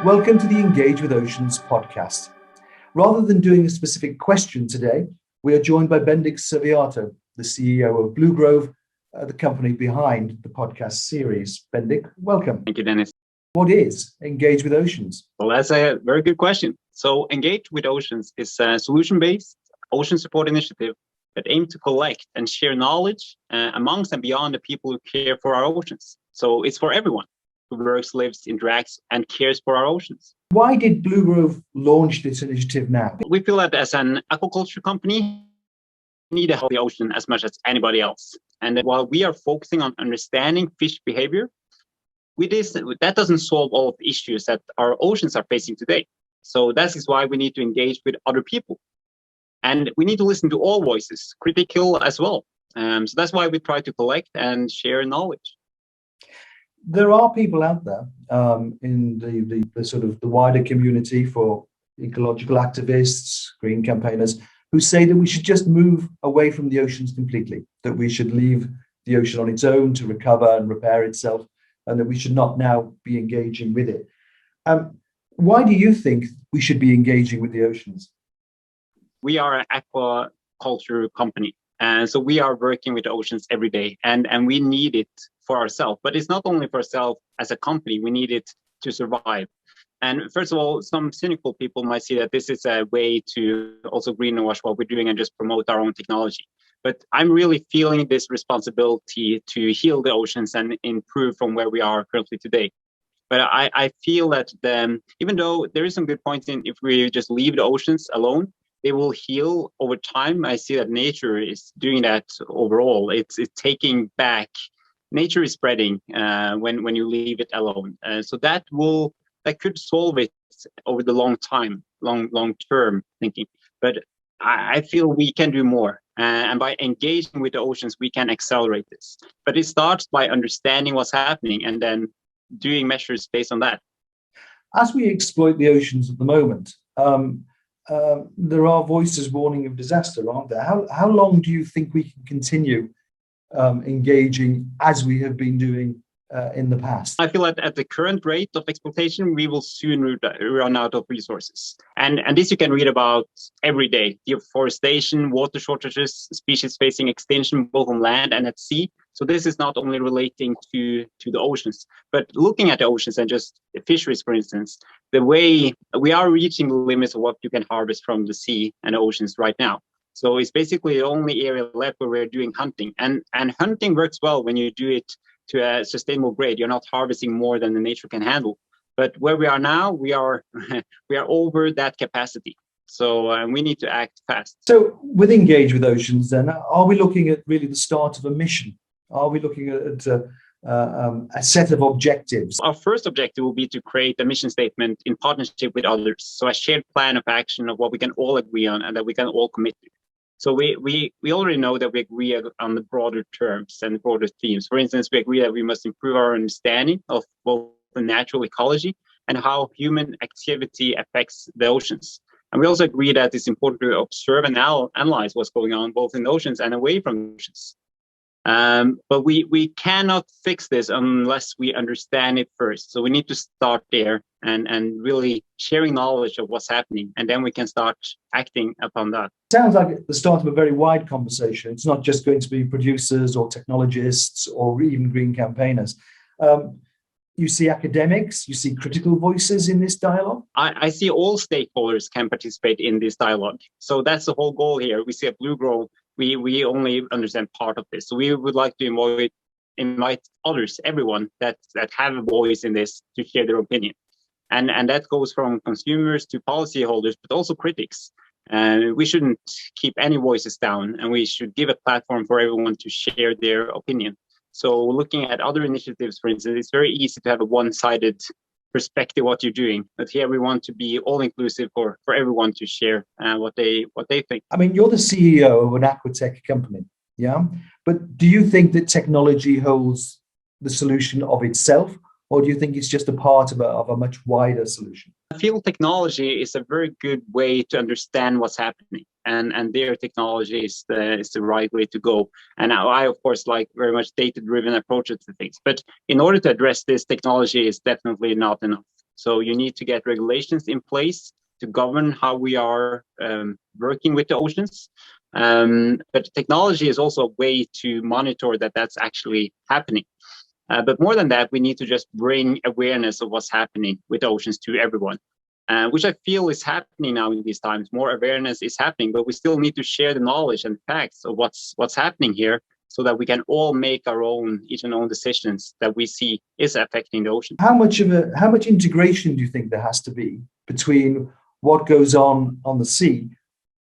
Welcome to the Engage with Oceans podcast. Rather than doing a specific question today, we are joined by Bendik Søvegjarto, the CEO of Bluegrove, the company behind the podcast series. Bendik, welcome. Thank you, Dennis. What is Engage with Oceans? Well, that's a very good question. So Engage with Oceans is a solution-based ocean support initiative that aims to collect and share knowledge amongst and beyond the people who care for our oceans. So it's for everyone who works, lives, interacts, and cares for our oceans. Why did Bluegrove launch this initiative now? We feel that as an aquaculture company, we need to help the ocean as much as anybody else. And while we are focusing on understanding fish behavior, that doesn't solve all of the issues that our oceans are facing today. So that is why we need to engage with other people. And we need to listen to all voices, critical as well. So that's why we try to collect and share knowledge. There are people out there in the sort of the wider community for ecological activists, green campaigners, who say that we should just move away from the oceans completely, that we should leave the ocean on its own to recover and repair itself, and that we should not now be engaging with it. Why do you think we should be engaging with the oceans? We are an aquaculture company. And so we are working with the oceans every day, and we need it for ourselves. But it's not only for ourselves as a company, we need it to survive. And first of all, some cynical people might see that this is a way to also greenwash what we're doing and just promote our own technology. But I'm really feeling this responsibility to heal the oceans and improve from where we are currently today. But I feel that even though there is some good points in if we just leave the oceans alone, they will heal over time. I see that nature is doing that overall. It's taking back. Nature is spreading when you leave it alone. So that could solve it over the long term thinking. But I feel we can do more. And by engaging with the oceans, we can accelerate this. But it starts by understanding what's happening and then doing measures based on that. As we exploit the oceans at the moment, there are voices warning of disaster, aren't there? How long do you think we can continue engaging as we have been doing in the past? I feel that at the current rate of exploitation, we will soon run out of resources. And this you can read about every day. Deforestation, water shortages, species facing extinction, both on land and at sea. So this is not only relating to the oceans, but looking at the oceans and just fisheries, for instance, the way we are reaching the limits of what you can harvest from the sea and the oceans right now. So it's basically the only area left where we're doing hunting. And hunting works well when you do it to a sustainable grade. You're not harvesting more than the nature can handle. But where we are now, we are over that capacity. So we need to act fast. So with Engage with Oceans, then, are we looking at really the start of a mission? Are we looking at a set of objectives? Our first objective will be to create a mission statement in partnership with others. So a shared plan of action of what we can all agree on and that we can all commit to. So we already know that we agree on the broader terms and the broader themes. For instance, we agree that we must improve our understanding of both the natural ecology and how human activity affects the oceans. And we also agree that it's important to observe and analyze what's going on both in the oceans and away from the oceans. But we cannot fix this unless we understand it first. So we need to start there and really sharing knowledge of what's happening, and then we can start acting upon that. Sounds like the start of a very wide conversation. It's not just going to be producers or technologists or even green campaigners. You see academics, you see critical voices in this dialogue? I see all stakeholders can participate in this dialogue. So that's the whole goal here. We see at Bluegrove, we only understand part of this. So we would like to invite others, everyone that have a voice in this to share their opinion. And that goes from consumers to policyholders, but also critics. And we shouldn't keep any voices down, and we should give a platform for everyone to share their opinion. So looking at other initiatives, for instance, it's very easy to have a one-sided perspective what you're doing. But here we want to be all-inclusive for everyone to share what they think. I mean, you're the CEO of an aquatech company, yeah? But do you think that technology holds the solution of itself, or do you think it's just a part of a much wider solution? I feel technology is a very good way to understand what's happening, and their technology is the right way to go. And I of course, like very much data-driven approaches to things. But in order to address this, technology is definitely not enough. So you need to get regulations in place to govern how we are working with the oceans. But technology is also a way to monitor that that's actually happening. But more than that, we need to just bring awareness of what's happening with the oceans to everyone, which I feel is happening now in these times. More awareness is happening, but we still need to share the knowledge and facts of what's happening here, so that we can all make each and own decisions that we see is affecting the ocean. How much integration do you think there has to be between what goes on the sea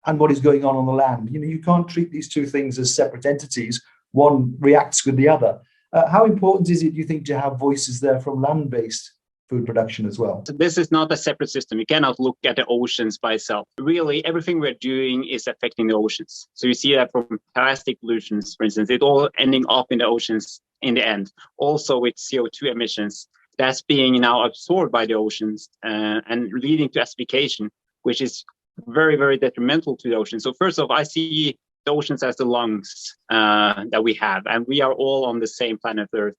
and what is going on the land? You know, you can't treat these two things as separate entities. One reacts with the other. How important is it, do you think, to have voices there from land-based food production as well? So this is not a separate system. You cannot look at the oceans by itself. Really, everything we're doing is affecting the oceans. So you see that from plastic pollutions, for instance, it all ending up in the oceans in the end. Also with CO2 emissions, that's being now absorbed by the oceans and leading to acidification, which is very, very detrimental to the ocean. So first off, I see the oceans as the lungs that we have, and we are all on the same planet Earth.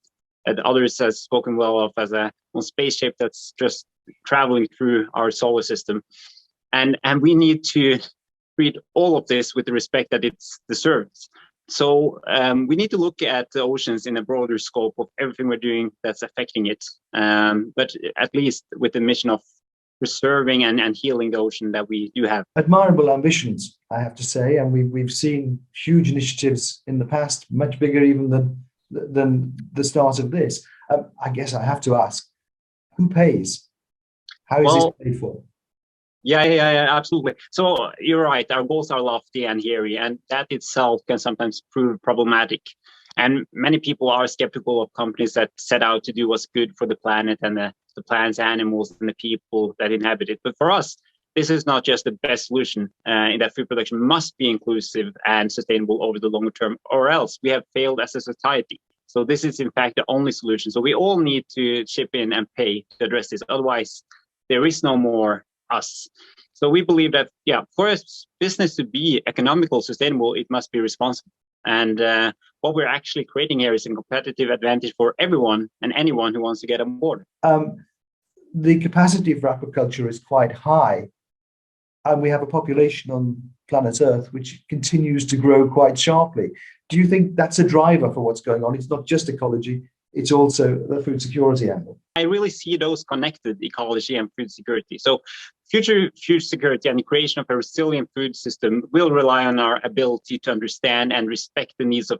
And others have spoken well of as a spaceship that's just traveling through our solar system. And we need to treat all of this with the respect that it deserves. So we need to look at the oceans in a broader scope of everything we're doing that's affecting it, but at least with the mission of preserving and healing the ocean that we do have. Admirable ambitions, I have to say, and we've seen huge initiatives in the past, much bigger even than the start of this. I guess I have to ask, who pays? How is this paid for? Yeah, absolutely. So you're right. Our goals are lofty and hairy, and that itself can sometimes prove problematic. And many people are skeptical of companies that set out to do what's good for the planet and the plants, animals, and the people that inhabit it. But for us, this is not just the best solution in that food production must be inclusive and sustainable over the longer term, or else we have failed as a society. So this is, in fact, the only solution. So we all need to chip in and pay to address this. Otherwise, there is no more us. So we believe that, for a business to be economical, sustainable, it must be responsible. And what we're actually creating here is a competitive advantage for everyone and anyone who wants to get on board. The capacity for aquaculture is quite high, and we have a population on planet Earth which continues to grow quite sharply. Do you think that's a driver for what's going on? It's not just ecology, it's also the food security angle. I really see those connected, ecology and food security. So future food security and the creation of a resilient food system will rely on our ability to understand and respect the needs of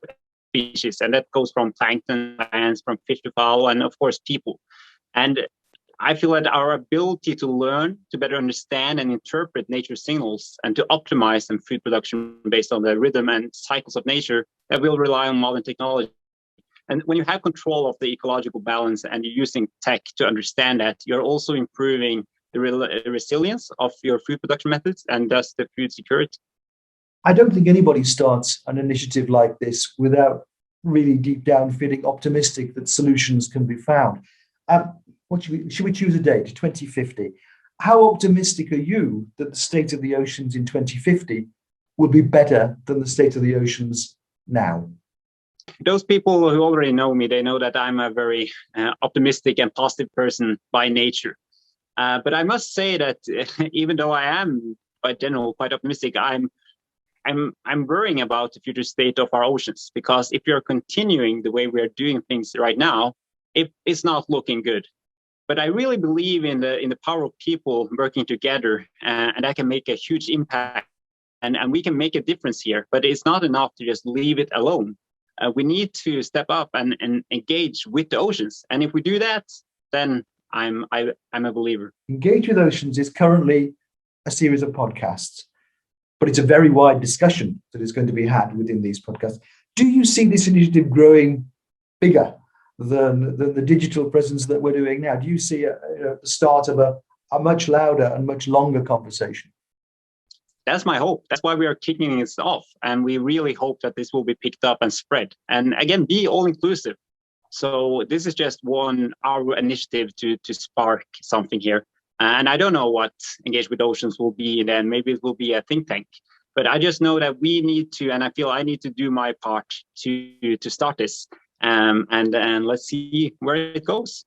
species. And that goes from plankton, plants, from fish to fowl, and of course, people. And I feel that our ability to learn, to better understand and interpret nature signals, and to optimize some food production based on the rhythm and cycles of nature, that will rely on modern technology. And when you have control of the ecological balance and you're using tech to understand that, you're also improving the resilience of your food production methods and thus the food security. I don't think anybody starts an initiative like this without really deep down feeling optimistic that solutions can be found. What should we choose a date? 2050. How optimistic are you that the state of the oceans in 2050 will be better than the state of the oceans now? Those people who already know me, they know that I'm a very optimistic and positive person by nature. But I must say that even though I am, by general, quite optimistic, I'm worrying about the future state of our oceans, because if you're continuing the way we are doing things right now, it's not looking good. But I really believe in the power of people working together, and that can make a huge impact, and we can make a difference here. But it's not enough to just leave it alone. We need to step up and engage with the oceans, and if we do that, then I'm a believer. Engage with Oceans is currently a series of podcasts, but it's a very wide discussion that is going to be had within these podcasts. Do you see this initiative growing bigger than the digital presence that we're doing now? Do you see the start of a much louder and much longer conversation? That's my hope. That's why we are kicking this off. And we really hope that this will be picked up and spread. And again, be all inclusive. So this is just our initiative to spark something here. And I don't know what Engage with Oceans will be, and then maybe it will be a think tank. But I just know that we need to, and I feel I need to do my part to start this. And let's see where it goes.